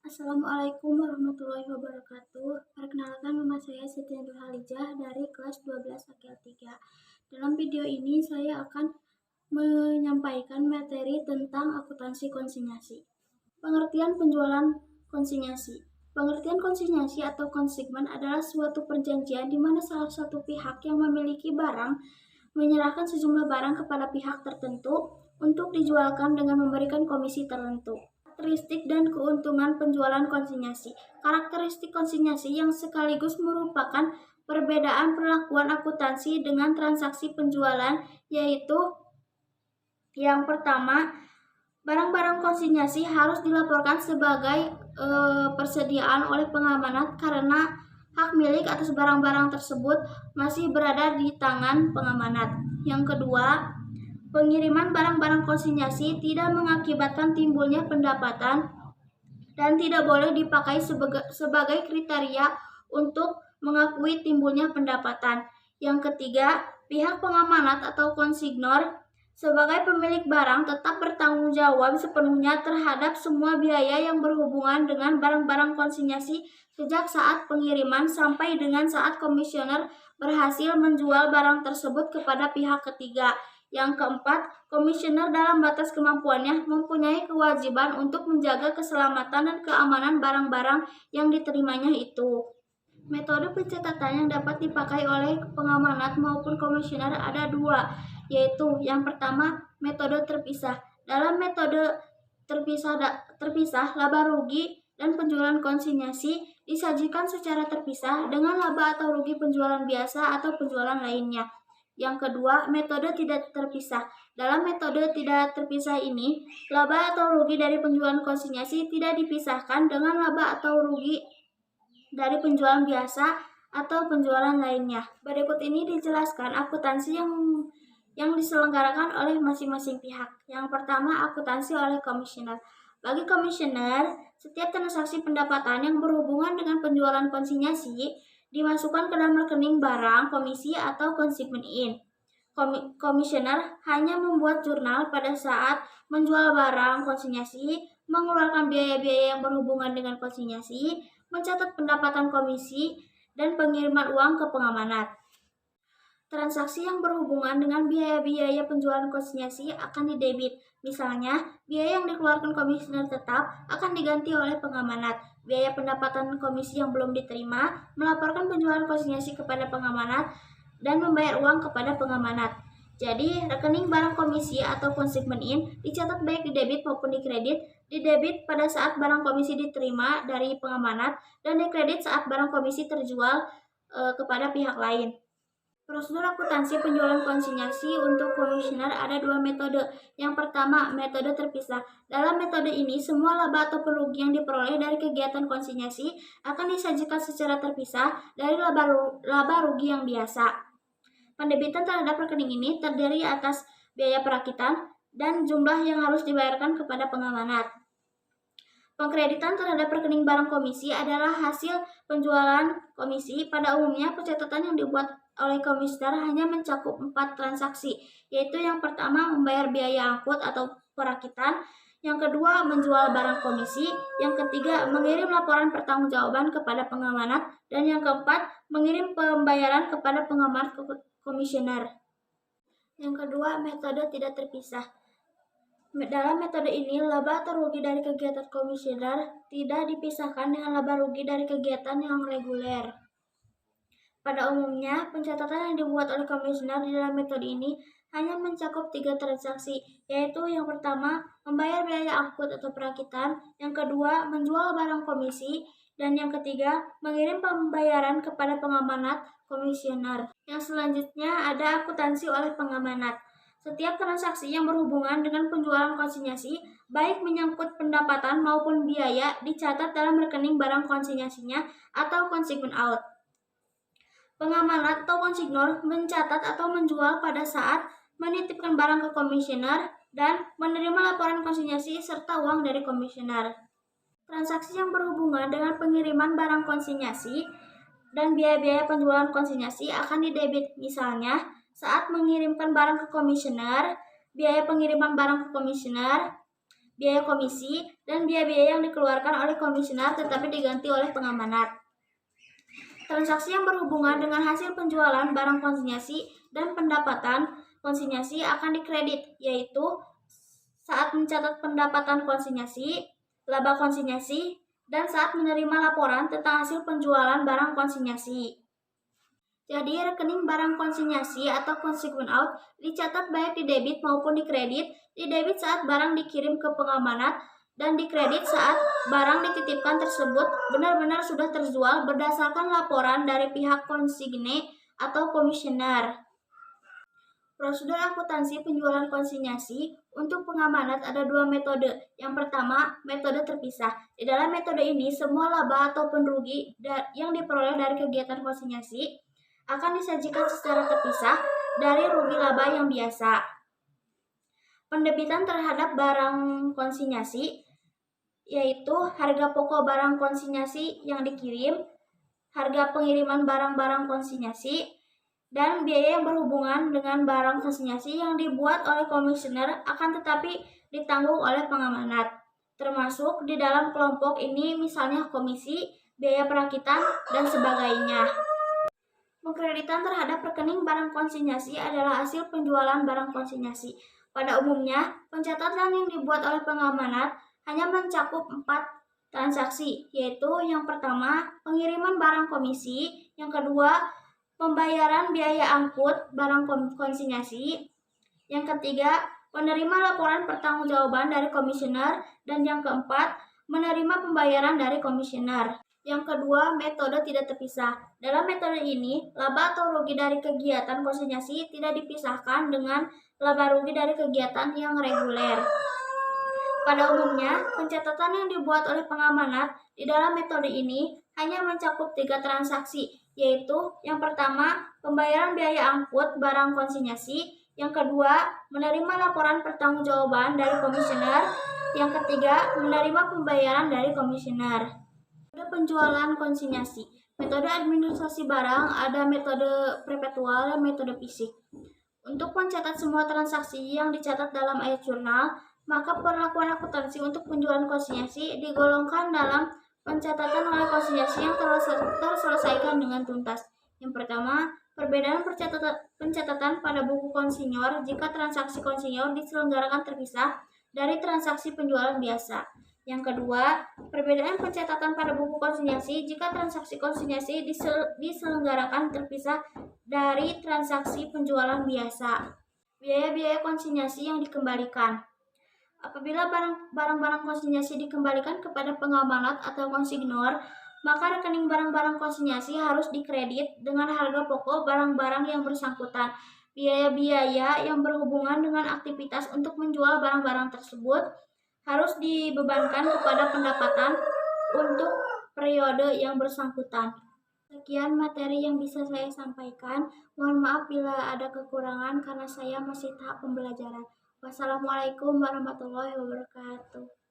Assalamualaikum warahmatullahi wabarakatuh. Perkenalkan, nama saya Siti Nurhalijah dari kelas 12 Akil 3. Dalam video ini saya akan menyampaikan materi tentang akuntansi konsinyasi. Pengertian penjualan konsinyasi. Pengertian konsinyasi atau konsigmen adalah suatu perjanjian di mana salah satu pihak yang memiliki barang menyerahkan sejumlah barang kepada pihak tertentu untuk dijualkan dengan memberikan komisi tertentu. Karakteristik dan keuntungan penjualan konsinyasi. Karakteristik konsinyasi yang sekaligus merupakan perbedaan perlakuan akuntansi dengan transaksi penjualan, yaitu yang pertama, barang-barang konsinyasi harus dilaporkan sebagai persediaan oleh pengamanat karena hak milik atas barang-barang tersebut masih berada di tangan pengamanat. Yang kedua, pengiriman barang-barang konsinyasi tidak mengakibatkan timbulnya pendapatan dan tidak boleh dipakai sebagai kriteria untuk mengakui timbulnya pendapatan. Yang ketiga, pihak pengamanat atau konsignor sebagai pemilik barang tetap bertanggung jawab sepenuhnya terhadap semua biaya yang berhubungan dengan barang-barang konsinyasi sejak saat pengiriman sampai dengan saat komisioner berhasil menjual barang tersebut kepada pihak ketiga. Yang keempat, komisioner dalam batas kemampuannya mempunyai kewajiban untuk menjaga keselamatan dan keamanan barang-barang yang diterimanya itu. Metode pencatatan yang dapat dipakai oleh pengamanat maupun komisioner ada dua, yaitu yang pertama, metode terpisah. Dalam metode terpisah, laba rugi dan penjualan konsinyasi disajikan secara terpisah dengan laba atau rugi penjualan biasa atau penjualan lainnya. Yang kedua, metode tidak terpisah. Dalam metode tidak terpisah ini, laba atau rugi dari penjualan konsinyasi tidak dipisahkan dengan laba atau rugi dari penjualan biasa atau penjualan lainnya. Berikut ini dijelaskan akuntansi yang diselenggarakan oleh masing-masing pihak. Yang pertama, akuntansi oleh komisioner. Bagi komisioner, setiap transaksi pendapatan yang berhubungan dengan penjualan konsinyasi dimasukkan ke dalam rekening barang, komisi, atau konsigmen in. Komisioner hanya membuat jurnal pada saat menjual barang konsinyasi, mengeluarkan biaya-biaya yang berhubungan dengan konsinyasi, mencatat pendapatan komisi, dan pengiriman uang ke pengamanat. Transaksi yang berhubungan dengan biaya-biaya penjualan konsinyasi akan didebit. Misalnya, biaya yang dikeluarkan komisioner tetap akan diganti oleh pengamanat. Biaya pendapatan komisi yang belum diterima, melaporkan penjualan konsinyasi kepada pengamanat, dan membayar uang kepada pengamanat. Jadi, rekening barang komisi atau konsigmen in dicatat baik di debit maupun di kredit. Di debit pada saat barang komisi diterima dari pengamanat, dan di kredit saat barang komisi terjual kepada pihak lain. Prosedur akuntansi penjualan konsinyasi untuk komisioner ada dua metode. Yang pertama, metode terpisah. Dalam metode ini, semua laba atau kerugian yang diperoleh dari kegiatan konsinyasi akan disajikan secara terpisah dari laba rugi yang biasa. Pendebitan terhadap rekening ini terdiri atas biaya perakitan dan jumlah yang harus dibayarkan kepada pengamanat. Pengkreditan terhadap rekening barang komisi adalah hasil penjualan komisi. Pada umumnya, pencatatan yang dibuat oleh komisioner hanya mencakup 4 transaksi, yaitu yang pertama membayar biaya angkut atau perakitan, yang kedua menjual barang komisi, yang ketiga mengirim laporan pertanggungjawaban kepada pengamanat, dan yang keempat mengirim pembayaran kepada pengamanat komisioner. Yang kedua, metode tidak terpisah. Dalam metode ini, laba atau rugi dari kegiatan komisioner tidak dipisahkan dengan laba rugi dari kegiatan yang reguler. Pada umumnya, pencatatan yang dibuat oleh komisioner di dalam metode ini hanya mencakup 3 transaksi, yaitu yang pertama, membayar biaya angkut atau perakitan, yang kedua, menjual barang komisi, dan yang ketiga, mengirim pembayaran kepada pengamanat komisioner. Yang selanjutnya ada akuntansi oleh pengamanat. Setiap transaksi yang berhubungan dengan penjualan konsinyasi, baik menyangkut pendapatan maupun biaya, dicatat dalam rekening barang konsinyasinya atau konsigmen out. Pengamanat atau konsignor mencatat atau menjual pada saat menitipkan barang ke komisioner dan menerima laporan konsinyasi serta uang dari komisioner. Transaksi yang berhubungan dengan pengiriman barang konsinyasi dan biaya-biaya penjualan konsinyasi akan didebit. Misalnya, saat mengirimkan barang ke komisioner, biaya pengiriman barang ke komisioner biaya komisi, dan biaya-biaya yang dikeluarkan oleh komisioner tetapi diganti oleh pengamanat. Transaksi yang berhubungan dengan hasil penjualan barang konsinyasi dan pendapatan konsinyasi akan dikredit, yaitu saat mencatat pendapatan konsinyasi, laba konsinyasi, dan saat menerima laporan tentang hasil penjualan barang konsinyasi. Jadi, rekening barang konsinyasi atau consignment out dicatat baik di debit maupun di kredit. Di debit saat barang dikirim ke pengamanat, dan di kredit saat barang dititipkan tersebut benar-benar sudah terjual berdasarkan laporan dari pihak konsigne atau komisioner. Prosedur akuntansi penjualan konsinyasi untuk pengamanat ada dua metode. Yang pertama, metode terpisah. Di dalam metode ini, semua laba ataupun rugi yang diperoleh dari kegiatan konsinyasi akan disajikan secara terpisah dari rugi laba yang biasa. Pendebitan terhadap barang konsinyasi yaitu harga pokok barang konsinyasi yang dikirim, harga pengiriman barang-barang konsinyasi, dan biaya yang berhubungan dengan barang konsinyasi yang dibuat oleh komisioner akan tetapi ditanggung oleh pengamanat. Termasuk di dalam kelompok ini misalnya komisi, biaya perakitan, dan sebagainya. Pengkreditan terhadap rekening barang konsinyasi adalah hasil penjualan barang konsinyasi. Pada umumnya, pencatatan yang dibuat oleh pengamanat hanya mencakup 4 transaksi, yaitu yang pertama, pengiriman barang komisi, yang kedua, pembayaran biaya angkut barang konsinyasi, yang ketiga, penerima laporan pertanggungjawaban dari komisioner, dan yang keempat, menerima pembayaran dari komisioner. Yang kedua, metode tidak terpisah. Dalam metode ini, laba atau rugi dari kegiatan konsinyasi tidak dipisahkan dengan laba rugi dari kegiatan yang reguler. Pada umumnya, pencatatan yang dibuat oleh pengamanat di dalam metode ini hanya mencakup 3 transaksi, yaitu yang pertama, pembayaran biaya angkut barang konsinyasi, yang kedua, menerima laporan pertanggungjawaban dari komisioner, yang ketiga, menerima pembayaran dari komisioner. Metode penjualan konsinyasi. Metode administrasi barang ada metode perpetual dan metode fisik. Untuk mencatat semua transaksi yang dicatat dalam ayat jurnal, maka perlakuan akuntansi untuk penjualan konsinyasi digolongkan dalam pencatatan oleh konsinyasi yang terselesaikan dengan tuntas. Yang pertama, perbedaan pencatatan pada buku konsinyor jika transaksi konsinyor diselenggarakan terpisah dari transaksi penjualan biasa. Yang kedua, perbedaan pencatatan pada buku konsinyasi jika transaksi konsinyasi diselenggarakan terpisah dari transaksi penjualan biasa. Biaya-biaya konsinyasi yang dikembalikan. Apabila barang-barang konsinyasi dikembalikan kepada pengamanat atau konsignor, maka rekening barang-barang konsinyasi harus dikredit dengan harga pokok barang-barang yang bersangkutan. Biaya-biaya yang berhubungan dengan aktivitas untuk menjual barang-barang tersebut harus dibebankan kepada pendapatan untuk periode yang bersangkutan. Sekian materi yang bisa saya sampaikan. Mohon maaf bila ada kekurangan karena saya masih tahap pembelajaran. Wassalamualaikum warahmatullahi wabarakatuh.